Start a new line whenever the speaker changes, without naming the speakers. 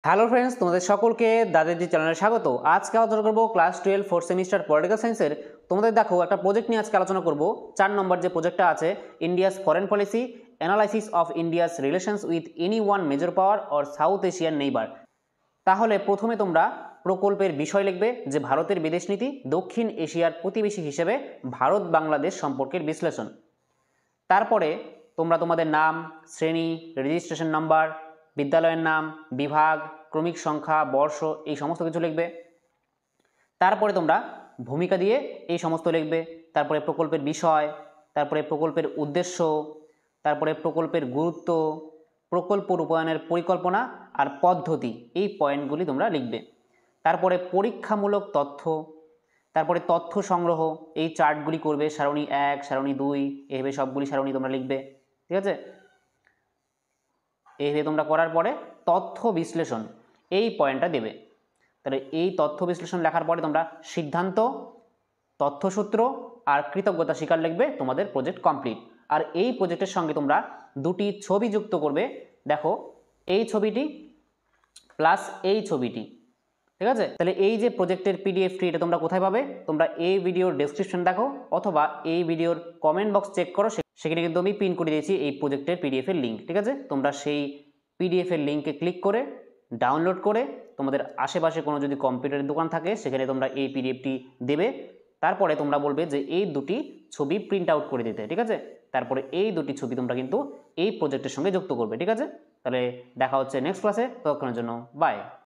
Hello friends, তোমাদের সকলকে দাদাজি চ্যানেলে স্বাগত। আজকে আলোচনা করব ক্লাস 12 ফোর্থ সেমিস্টার পলিটিক্যাল সায়েন্সের। তোমাদের দেখো একটা প্রজেক্ট নিয়ে আজকে আলোচনা করব। 4 নম্বর যে প্রজেক্টটা আছে, India's foreign policy analysis of India's relations with any one major power or south Asian neighbour. তাহলে প্রথমে তোমরা প্রকল্পের বিষয় লিখবে যে ভারতের বিদেশ নীতি, দক্ষিণ এশিয়ার প্রতিবেশী হিসেবে ভারত বাংলাদেশ সম্পর্কের বিশ্লেষণ। তারপরে তোমরা তোমাদের নাম, শ্রেণী, রেজিস্ট্রেশন নাম্বার, বিদ্যালয়ের নাম, বিভাগ, ক্রমিক সংখ্যা, বর্ষ এই সমস্ত কিছু লিখবে। তারপরে তোমরা ভূমিকা দিয়ে এই সমস্ত লিখবে। তারপরে প্রকল্পের বিষয়, তারপরে প্রকল্পের উদ্দেশ্য, তারপরে প্রকল্পের গুরুত্ব, প্রকল্প রূপায়ণের পরিকল্পনা আর পদ্ধতি, এই পয়েন্টগুলি তোমরা লিখবে। তারপরে পরীক্ষামূলক তথ্য, তারপরে তথ্য সংগ্রহ, এই চার্টগুলি করবে, সারণী 1, সারণী 2, এইভাবে সবগুলি সারণী তোমরা লিখবে। ঠিক আছে, এইভাবে তোমরা করার পরে তথ্য বিশ্লেষণ, এই পয়েন্টটা দেবে। তাহলে এই তথ্য বিশ্লেষণ লেখার পরে তোমরা সিদ্ধান্ত, তথ্যসূত্র আর কৃতজ্ঞতা স্বীকার লিখবে। তোমাদের প্রজেক্ট কমপ্লিট। আর এই প্রজেক্টের সঙ্গে তোমরা দুটি ছবি যুক্ত করবে। দেখো, এই ছবিটি প্লাস এই ছবিটি। ঠিক আছে, তাহলে এই যে প্রজেক্টের পিডিএফটি, এটা তোমরা কোথায় পাবে? তোমরা এই ভিডিওর ডেসক্রিপশন দেখো অথবা এই ভিডিওর কমেন্ট বক্স চেক করো, সেখানে কিন্তু আমি পিন করে দিয়েছি এই প্রজেক্টের পিডিএফের লিঙ্ক। ঠিক আছে, তোমরা সেই পিডিএফের লিঙ্কে ক্লিক করে ডাউনলোড করে তোমাদের আশেপাশে কোনো যদি কম্পিউটারের দোকান থাকে সেখানে তোমরা এই পিডিএফটি দেবে। তারপরে তোমরা বলবে যে এই দুটি ছবি প্রিন্ট আউট করে দিতে। ঠিক আছে, তারপরে এই দুটি ছবি তোমরা কিন্তু এই প্রজেক্টের সঙ্গে যুক্ত করবে। ঠিক আছে, তাহলে দেখা হচ্ছে নেক্সট ক্লাসে। ততক্ষণের জন্য বাই।